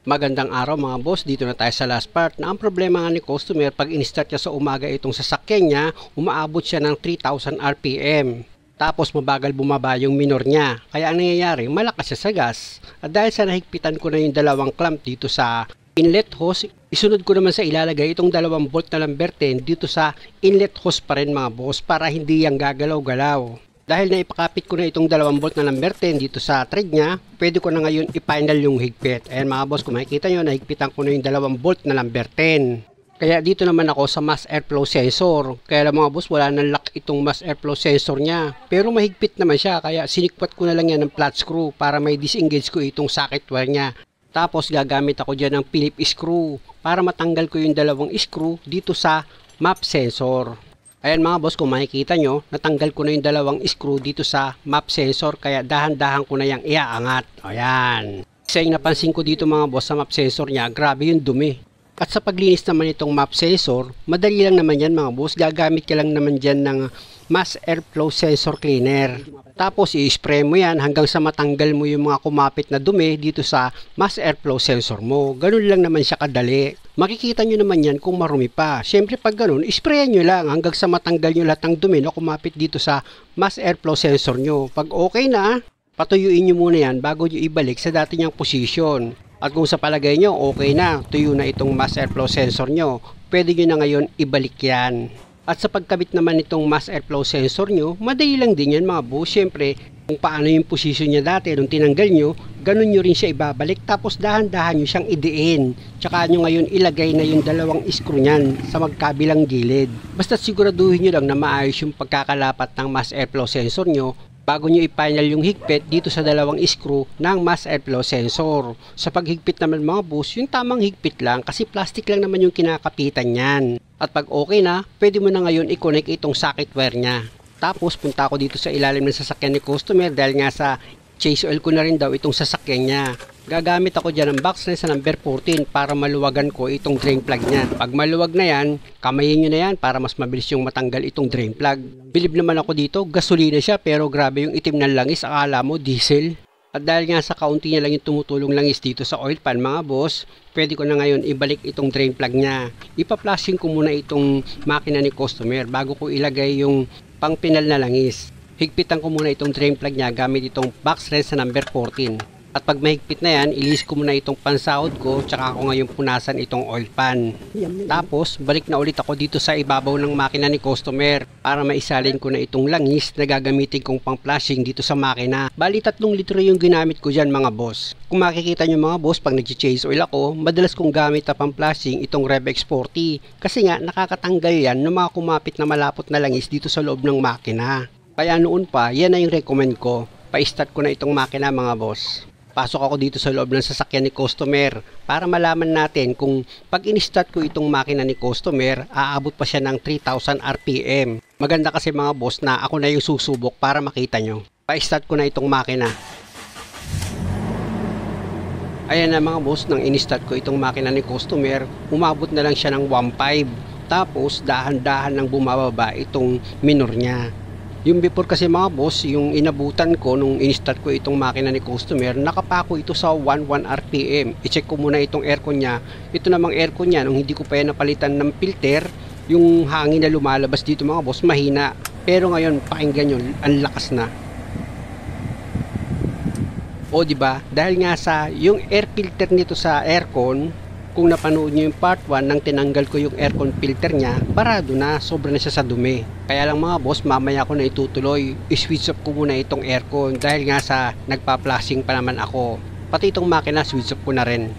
Magandang araw mga boss, dito na tayo sa last part na ang problema nga ni customer pag in-start niya sa umaga itong sasakyan niya, umaabot siya ng 3,000 RPM. Tapos mabagal bumaba yung minor niya, kaya ang nangyayari malakas siya sa gas. At dahil sa nahigpitan ko na yung dalawang clamp dito sa inlet hose, isunod ko naman sa ilalagay itong 2 bolt na number 10 dito sa inlet hose pa rin mga boss para hindi yang gagalaw-galaw. Dahil naipakapit ko na itong 2 bolt na number 10 dito sa thread niya, pwede ko na ngayon i-final yung higpit. Ayan mga boss, kung makikita nyo, nahigpitan ko na yung 2 bolt na number 10. Kaya dito naman ako sa mass airflow sensor. Kaya lang mga boss, wala nang lock itong mass airflow sensor niya. Pero mahigpit naman siya, kaya sinikpat ko na lang yan ng flat screw para may disengage ko itong socket wire niya. Tapos gagamit ako dyan ng Phillips screw para matanggal ko yung 2 screw dito sa map sensor. Ayan mga boss, kung makikita nyo, natanggal ko na yung 2 screw dito sa map sensor, kaya dahan-dahan ko na yung iaangat. Ayan. Kasi yung napansin ko dito mga boss sa map sensor niya, grabe yung dumi. At sa paglinis naman itong map sensor, madali lang naman yan mga boss. Gagamit ka lang naman dyan ng mass airflow sensor cleaner. Tapos i-spray mo yan hanggang sa matanggal mo yung mga kumapit na dumi dito sa mass airflow sensor mo. Ganun lang naman siya kadali. Makikita nyo naman yan kung marumi pa. Siyempre pag ganun, isprayan nyo lang hanggang sa matanggal nyo lahat ng dumi na kumapit dito sa mass airflow sensor nyo. Pag okay na, patuyuin nyo muna yan bago nyo ibalik sa dati nyang posisyon. At kung sa palagay nyo okay na, tuyo na itong mass airflow sensor nyo, pwede nyo na ngayon ibalik yan. At sa pagkabit naman nitong mass airflow sensor nyo, madali lang din yan mga boss. Siyempre, kung paano yung posisyon niya dati nung tinanggal nyo, ganun nyo rin siya ibabalik. Tapos dahan-dahan nyo siyang idiin. Tsaka nyo ngayon ilagay na yung 2 screw nyan sa magkabilang gilid. Basta siguraduhin nyo lang na maayos yung pagkakalapat ng mass airflow sensor nyo bago nyo i-final yung higpit dito sa 2 screw ng mass airflow sensor. Sa paghigpit naman mga boss, yung tamang higpit lang kasi plastic lang naman yung kinakapitan yan. At pag okay na, pwede mo na ngayon i-connect itong socket wire niya. Tapos punta ako dito sa ilalim ng sasakyan ni customer dahil nga sa chase oil ko na rin daw itong sasakyan niya. Gagamit ako dyan ng box wrench sa number 14 para maluwagan ko itong drain plug niya. Pag maluwag na yan, kamayin nyo na yan para mas mabilis yung matanggal itong drain plug. Bilib naman ako dito, gasolina siya pero grabe yung itim ng langis, akala mo diesel. At dahil nga sa kaunti niya lang yung tumutulong langis dito sa oil pan mga boss, pwede ko na ngayon ibalik itong drain plug niya. Ipa-flushing ko muna itong makina ni customer bago ko ilagay yung pang pinal na langis. Higpitan ko muna itong drain plug niya gamit itong box wrench sa number 14. At pag mahigpit na yan, ilis ko muna itong pansahod ko, tsaka ako ngayon punasan itong oil pan. Tapos, balik na ulit ako dito sa ibabaw ng makina ni customer para maisalin ko na itong langis na gagamitin kong pang flashing dito sa makina. Bali 3 litro yung ginamit ko dyan mga boss. Kung makikita nyo mga boss, pag nag-chase oil ako, madalas kong gamit na pang flashing itong Revex 40. Kasi nga, nakakatanggal yan ng mga kumapit na malapot na langis dito sa loob ng makina. Kaya noon pa, yan na yung recommend ko. Pa-start ko na itong makina mga boss. Pasok ako dito sa loob ng sasakyan ni customer para malaman natin kung pag in-start ko itong makina ni customer, aabot pa siya ng 3,000 RPM. Maganda kasi mga boss na ako na yung susubok para makita nyo. Pa-start ko na itong makina. Ayan na mga boss, nang in-start ko itong makina ni customer, umabot na lang siya ng 1.5. Tapos dahan-dahan nang bumababa itong minor niya. Yung before kasi mga boss, yung inabutan ko nung in-start ko itong makina ni customer, nakapako ito sa 11 RPM. I-check ko muna itong aircon niya. Ito namang aircon niya, nung hindi ko pa yan napalitan ng filter, yung hangin na lumalabas dito mga boss, mahina. Pero ngayon, pakinggan nyo, ang lakas na. O diba, dahil nga sa yung air filter nito sa aircon, kung napanood nyo yung part 1 nang tinanggal ko yung aircon filter niya, barado na, sobra na siya sa dumi. Kaya lang mga boss, mamaya ko na itutuloy, i-switch off ko muna itong aircon dahil nga sa nagpa-flashing pa naman ako. Pati itong makina, switch off ko na rin.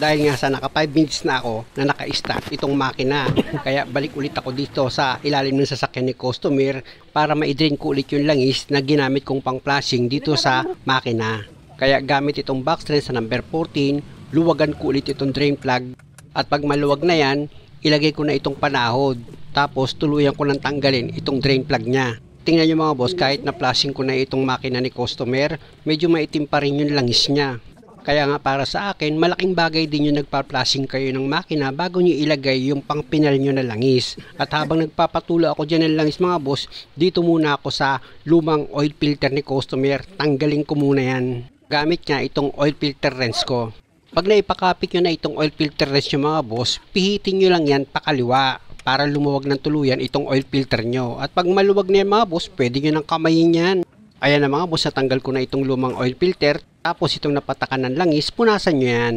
Dahil nga sa naka 5 minutes na ako na naka-start itong makina. Kaya balik ulit ako dito sa ilalim ng sasakyan ni customer para ma-drain ko ulit yung langis na ginamit kong pang-flashing dito sa makina. Kaya gamit itong box wrench sa number 14, luwagan ko ulit itong drain plug at pag maluwag na yan, ilagay ko na itong panahod. Tapos tuluyan ko nang tanggalin itong drain plug niya. Tingnan nyo mga boss, kahit na flashing ko na itong makina ni customer, medyo maitim pa rin yung langis niya. Kaya nga para sa akin, malaking bagay din yung nagpa-flashing kayo ng makina bago nyo ilagay yung pang pinal nyo na langis. At habang nagpapatulo ako dyan ng langis mga boss, dito muna ako sa lumang oil filter ni customer, tanggalin ko muna yan. gamit nga itong oil filter wrench ko. Pag naipakapit nyo na itong oil filter wrench nyo mga boss, pihitin nyo lang yan pakaliwa para lumuwag ng tuluyan itong oil filter nyo. At pag maluwag na yan mga boss, pwede nyo nang kamayin yan. Ayan na mga boss, natanggal ko na itong lumang oil filter. Tapos itong napatakan ng langis, punasan nyo yan.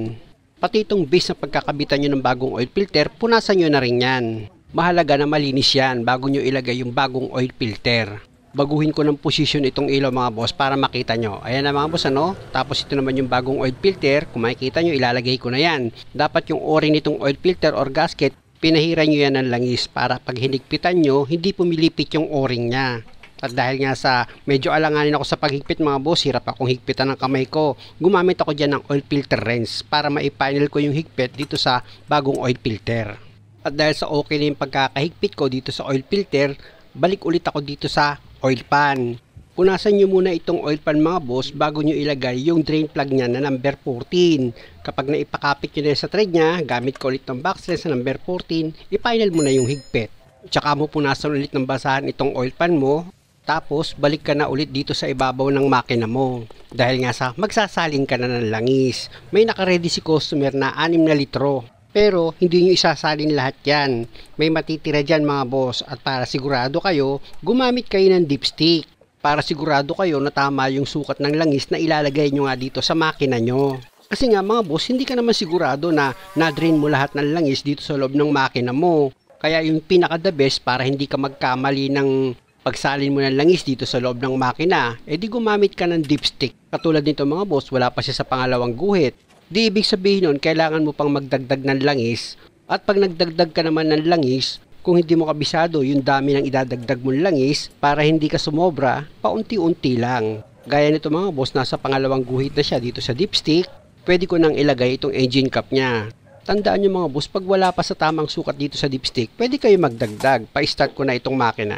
Pati itong base na pagkakabitan nyo ng bagong oil filter, punasan nyo na rin yan. Mahalaga na malinis yan bago nyo ilagay yung bagong oil filter. Baguhin ko ng position itong ilaw mga boss para makita nyo. Ayan na mga boss ano. Tapos ito naman yung bagong oil filter. Kung makikita nyo, ilalagay ko na yan. Dapat yung o-ring nitong oil filter or gasket, pinahiran nyo yan ng langis para pag hinigpitan nyo, hindi pumilipit yung o-ring nya. At dahil nga sa medyo alanganin ako sa paghigpit mga boss, hirap akong higpitan ng kamay ko. Gumamit ako dyan ng oil filter wrench para ma-final ko yung higpit dito sa bagong oil filter. At dahil sa okay na yung pagkakahigpit ko dito sa oil filter, balik ulit ako dito sa oil pan. Punasan nyo muna itong oil pan mga boss bago nyo ilagay yung drain plug nya na number 14. Kapag naipakapit nyo na sa thread nya, gamit ko ulit ng box wrench na number 14, i-final mo na yung higpit. Tsaka mo punasan ulit ng basahan itong oil pan mo. Tapos, balik ka na ulit dito sa ibabaw ng makina mo. Dahil nga sa magsasalin ka na ng langis. May nakaredy si customer na 6 na litro. Pero, hindi nyo isasalin lahat yan. May matitira dyan mga boss. At para sigurado kayo, gumamit kayo ng dipstick. Para sigurado kayo na tama yung sukat ng langis na ilalagay nyo nga dito sa makina nyo. Kasi nga mga boss, hindi ka naman sigurado na na-drain mo lahat ng langis dito sa loob ng makina mo. Kaya yung pinaka-the best para hindi ka magkamali ng pagsalin mo ng langis dito sa loob ng makina, di gumamit ka ng dipstick. Katulad nito mga boss, wala pa siya sa pangalawang guhit. Di ibig sabihin nun, kailangan mo pang magdagdag ng langis. At pag nagdagdag ka naman ng langis, kung hindi mo kabisado yung dami ng idadagdag mong langis, para hindi ka sumobra, paunti-unti lang. Gaya nito mga boss, nasa pangalawang guhit na siya dito sa dipstick, pwede ko nang ilagay itong engine cap niya. Tandaan nyo mga boss, pag wala pa sa tamang sukat dito sa dipstick, pwede kayo magdagdag. Pa-start ko na itong makina.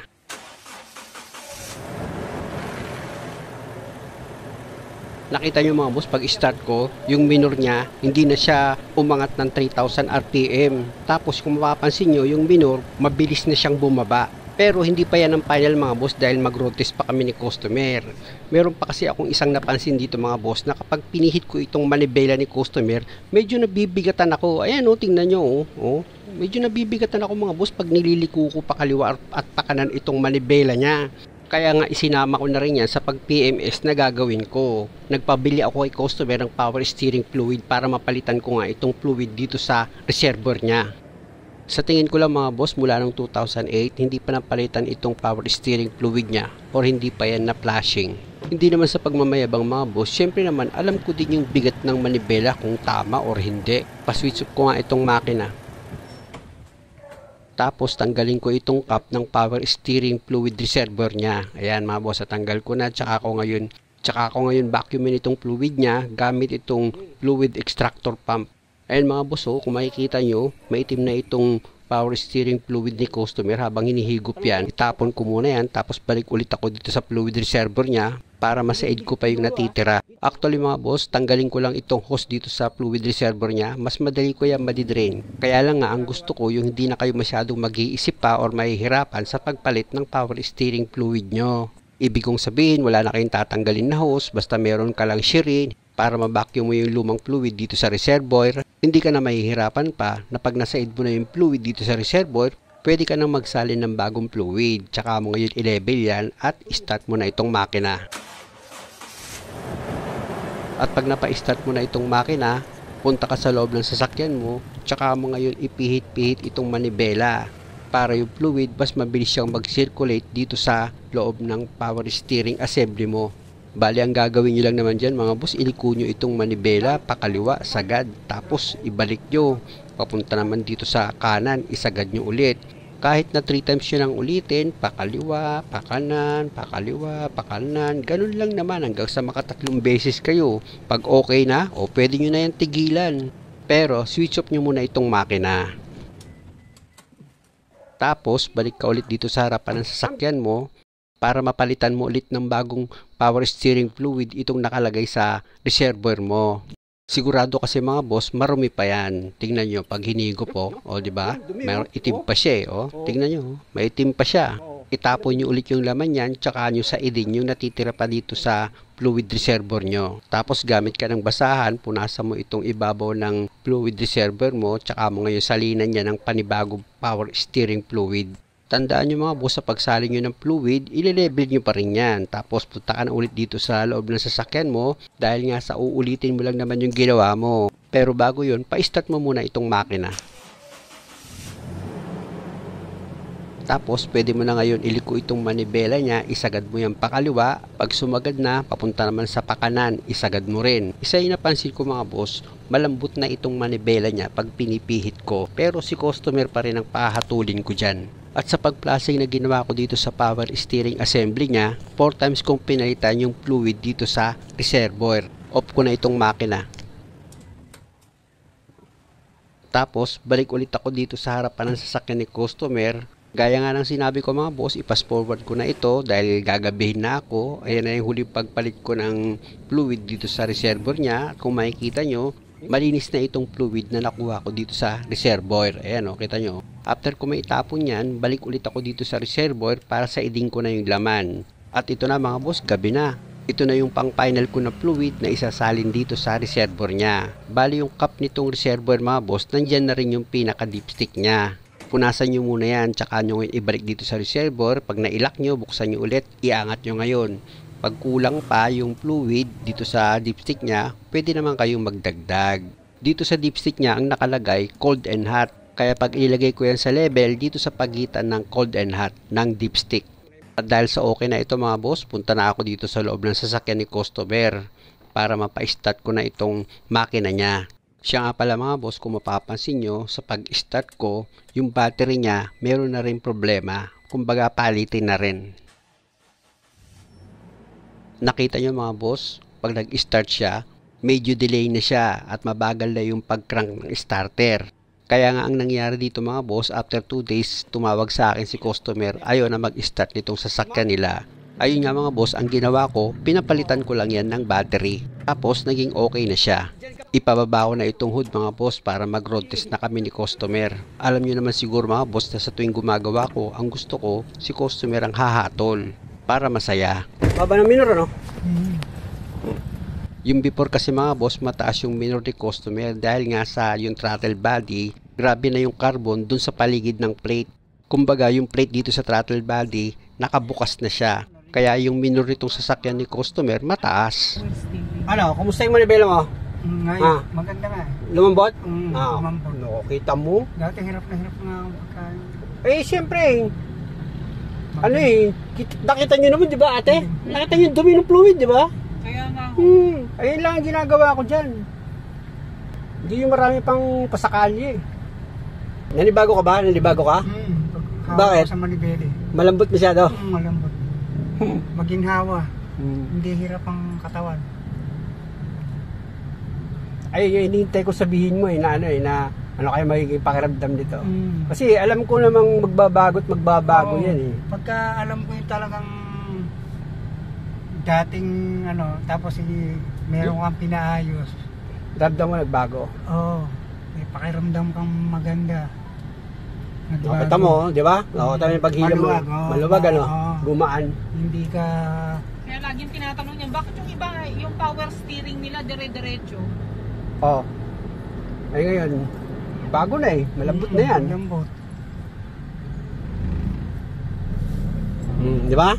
Nakita nyo mga boss, pag start ko, yung minor niya, hindi na siya umangat ng 3,000 RPM. Tapos kung mapapansin nyo, yung minor, mabilis na siyang bumaba. Pero hindi pa yan ang final mga boss dahil mag-road test pa kami ni customer. Meron pa kasi akong isang napansin dito mga boss na kapag pinihit ko itong manibela ni customer, medyo nabibigatan ako. Ayan o, tingnan nyo oh. Medyo nabibigatan ako mga boss pag nililiko ko pa kaliwa at pakanan itong manibela niya. Kaya nga isinama ko na rin yan sa pag-PMS na gagawin ko. Nagpabili ako kay customer ng power steering fluid para mapalitan ko nga itong fluid dito sa reservoir niya. Sa tingin ko lang mga boss, mula noong 2008, hindi pa napalitan itong power steering fluid niya or hindi pa yan na flashing. Hindi naman sa pagmamayabang mga boss, syempre naman alam ko din yung bigat ng manibela kung tama or hindi. Pa-switch off ko nga itong makina. Tapos tanggalin ko itong cap ng power steering fluid reservoir niya. Ayan mga boss, tanggal ko na. Tsaka ako ngayon vacuumin itong fluid niya gamit itong fluid extractor pump. Ayan mga boss, kung makikita nyo, maitim na itong power steering fluid ni customer habang hinihigop yan. Itapon ko muna yan, tapos balik ulit ako dito sa fluid reservoir niya para masaid ko pa yung natitira. Actually mga boss, tanggalin ko lang itong hose dito sa fluid reservoir niya. Mas madali ko yan madidrain. Kaya lang nga, ang gusto ko yung hindi na kayo masyadong mag-iisip pa or mahihirapan sa pagpalit ng power steering fluid nyo. Ibig kong sabihin, wala na kayong tatanggalin na hose, basta meron ka lang shirin para ma-vacuum mo yung lumang fluid dito sa reservoir. Hindi ka na mahihirapan pa na pag nasaid mo na yung fluid dito sa reservoir, pwede ka nang magsalin ng bagong fluid. Tsaka mo ngayon i-level yan at start mo na itong makina. At pag napa-start mo na itong makina, punta ka sa loob ng sasakyan mo, tsaka mo ngayon ipihit-pihit itong manibela para yung fluid mas mabilis siyang mag-circulate dito sa loob ng power steering assembly mo. Bali, ang gagawin nyo lang naman dyan mga boss, iliko nyo itong manibela pakaliwa, sagad, tapos ibalik nyo. Papunta naman dito sa kanan, isagad nyo ulit. Kahit na 3 times nyo lang ulitin, pakaliwa, pakanan, pakaliwa, pakanan, ganun lang naman hanggang sa makatatlong beses kayo. Pag okay na, pwede nyo na yan tigilan. Pero, switch off nyo muna itong makina. Tapos, balik ka ulit dito sa harapan ng sasakyan mo para mapalitan mo ulit ng bagong power steering fluid itong nakalagay sa reservoir mo. Sigurado kasi mga boss, marumi pa yan. Tingnan nyo, pag hinigo po, di ba? May itim pa siya, tingnan nyo, may itim pa siya. itapon nyo ulit yung laman yan, tsaka nyo saidin yung natitira pa dito sa fluid reservoir nyo. Tapos gamit ka ng basahan, punasan mo itong ibabaw ng fluid reservoir mo, tsaka mo ngayon salinan niya ng panibagong power steering fluid. Tandaan nyo mga boss, sa pagsali nyo ng fluid, ile-level nyo pa rin yan. Tapos punta ka na ulit dito sa loob ng sasakyan mo, dahil nga sa uulitin mo lang naman yung ginawa mo. Pero bago yun, pa-start mo muna itong makina. Tapos, pwede mo na ngayon iliko itong manibela niya, isagad mo yan pakaliwa. Pag sumagad na, papunta naman sa pakanan, isagad mo rin. Isa yung napansin ko mga boss, malambot na itong manibela niya pag pinipihit ko. Pero si customer pa rin ang pahatulin ko dyan. At sa pag-plasing na ginawa ko dito sa power steering assembly niya, 4 times kong pinalitan yung fluid dito sa reservoir. Off ko na itong makina. Tapos, balik ulit ako dito sa harapan ng sasakyan ni customer. Gaya nga ng sinabi ko mga boss, i-pass forward ko na ito dahil gagabihin na ako. Ayan na yung huling pagpalit ko ng fluid dito sa reservoir niya. Kung makikita nyo, malinis na itong fluid na nakuha ko dito sa reservoir. Ayan o, kita nyo. After ko maitapon yan, balik ulit ako dito sa reservoir para saidin ko na yung laman. At ito na mga boss, gabi na. Ito na yung pang final ko na fluid na isasalin dito sa reservoir niya. Bali yung cap nitong reservoir mga boss, nandyan na rin yung pinaka dipstick niya. Punasan nyo muna yan, tsaka nyo ibalik dito sa reservoir. Pag nailak nyo, buksan nyo ulit, iangat nyo ngayon. Pag kulang pa yung fluid dito sa dipstick niya, pwede naman kayong magdagdag. Dito sa dipstick niya, ang nakalagay, cold and hot. Kaya pag ilagay ko yan sa level, dito sa pagitan ng cold and hot ng dipstick. At dahil sa okay na ito mga boss, punta na ako dito sa loob ng sasakyan ni customer para mapa-start ko na itong makina niya. Siya nga pala mga boss, kung mapapansin nyo, sa pag-start ko, yung battery niya, meron na rin problema. Kumbaga, palitin na rin. Nakita nyo mga boss, pag nag-start siya, medyo delay na siya at mabagal na yung pag-crank ng starter. Kaya nga ang nangyari dito mga boss, after 2 days, tumawag sa akin si customer, ayaw na mag-start nitong sasakyan nila. Ayun nga mga boss, ang ginawa ko, pinapalitan ko lang yan ng battery. Tapos, naging okay na siya. Ipababa ko na itong hood mga boss para mag-road test na kami ni customer. Alam nyo naman siguro mga boss na sa tuwing gumagawa ko, ang gusto ko, si customer ang hahatol para masaya. Baba ng minor ano? Yung before kasi mga boss, mataas yung minor ni customer dahil nga sa yung throttle body, grabe na yung carbon dun sa paligid ng plate. Kumbaga yung plate dito sa throttle body, nakabukas na siya. Kaya yung minor nitong sasakyan ni customer, mataas. Ano, kumusta yung manibela mo? Ngayon, maganda nga. Lumambot? Lumambot. No, kita mo? Dati hirap na pagkain. Eh, siyempre. Ano eh, nakita nyo naman, di ba ate? Nakita nyo yung dumi ng fluid, di ba? Kaya nga. Ayun lang ang ginagawa ko dyan. Hindi yung marami pang pasakali eh. Nanibago ka ba? Nanibago ka? Bakit? Sa manibeli. Malambot masyado? Malambot. Maginhawa. Hindi hirap ang katawan. Ay, hinihintay ko sabihin mo eh, na ano kayo magiging pakiramdam nito. Kasi alam ko namang magbabago at magbabago yan eh. Pagka alam ko yung talagang dating tapos meron kang pinaayos. Ramdam mo nagbago. Oo. May pakiramdam kang maganda. Nakita mo, di ba? Nakita mo yung paghila mo. Maluwag, ano? Gumaan. Hindi ka... Kaya laging tinatanong niya, bakit yung iba, yung power steering nila dire-diretso? Oo. Ay ngayon, bago na eh. Malambot na yan. Malambot. Di ba?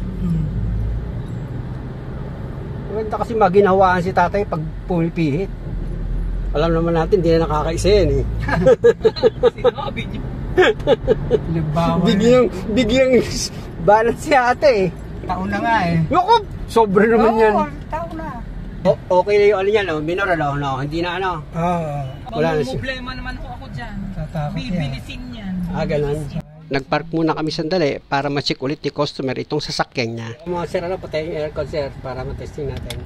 Maganda kasi maginhawaan si tatay pag pumipihit. Alam naman natin, hindi na nakakaisa yan eh. Sinabi niyo. Bigyang balance si ate eh. Taon na nga eh. Yukup! Sobra naman yan. Taon na. Okay na yung ano yan, no? Minor no? Hindi na ano. Wala na siya. Problema naman ho ako dyan. Tatakot yan. Bibilisin yan. Ganun. Nagpark muna kami sandali para ma-check ulit ni customer itong sasakyan niya. Mga sir, patay yung aircon sir para matesting natin.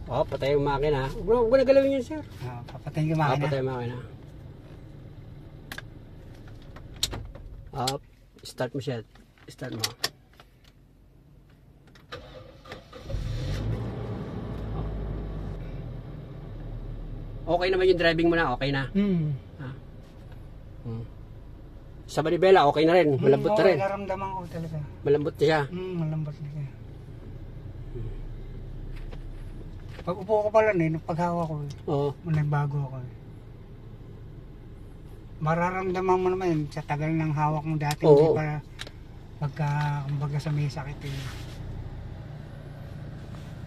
Patay yung makina. Huwag na galawin yun sir. Papatay yung makina. Patay yung makina. Start mo siya. Start mo. Okay naman yung driving mo na, okay na. Sa manibela, okay na rin. Malambot na rin. Naramdaman ko talaga. Malambot na siya. Malambot na siya. Pag upo ko pala paghawa ko, Oo. nagbago ako. Mararamdaman mo naman yun, sa tagal ng hawak mo dati, Oo. hindi para kumbaga sa may sakit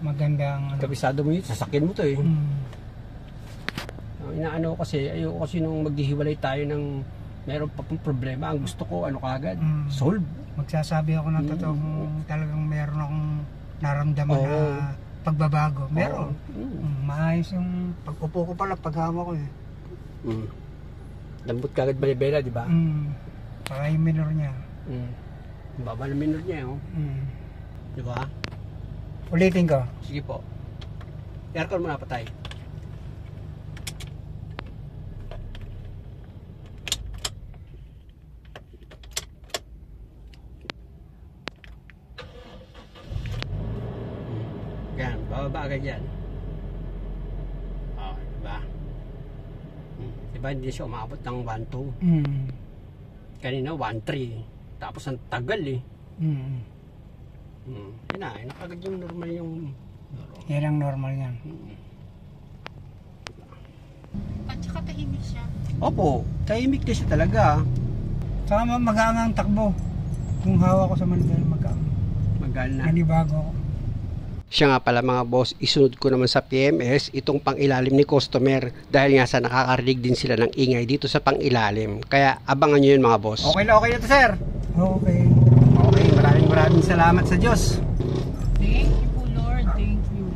magandang Kabisado mo yun, sasakyan mo to eh. Mm. Ang inaano ko kasi, ayoko kasi nung maghihiwalay tayo ng meron pa pong problema. Ang gusto ko, ano kagad, solve. Magsasabi ako ng totoo kung talagang meron akong naramdaman na pagbabago. Meron. Maayos yung pag-upo ko pala, paghawa ko Lambot kagad balibela, di ba? Para yung minor niya. Baba ng minor niya, oh. Di ba? Ulitin ko. Sige po. Aircon muna patay. Yan, bababa agad yan. Oh, diba? Diba hindi siya umabot ng 1-2. Kanina 1-3. Tapos ang tagal eh. Yan na, nakagad yung normal yung... Yan ang normal yan. At saka tahimik siya. Opo, tahimik din siya talaga. Saka magaan ang takbo. Kung hawa ko sa Manila, magaan. Magal na. Nanibago ako. Siya nga pala mga boss, isunod ko naman sa PMS itong pangilalim ni customer dahil nga sa nakakarinig din sila ng ingay dito sa pangilalim. Kaya abangan nyo yun mga boss. Okay na to sir. Okay. Okay, maraming salamat sa Diyos. Thank you po Lord, thank you.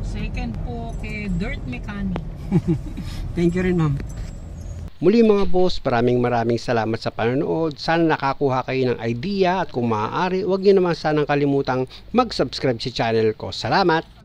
Second po kay Dirt Mechanic. Thank you rin ma'am. Muli mga boss, maraming salamat sa panonood. Sana nakakuha kayo ng idea at kung maaari, huwag niyo naman sanang kalimutang mag-subscribe sa channel ko. Salamat!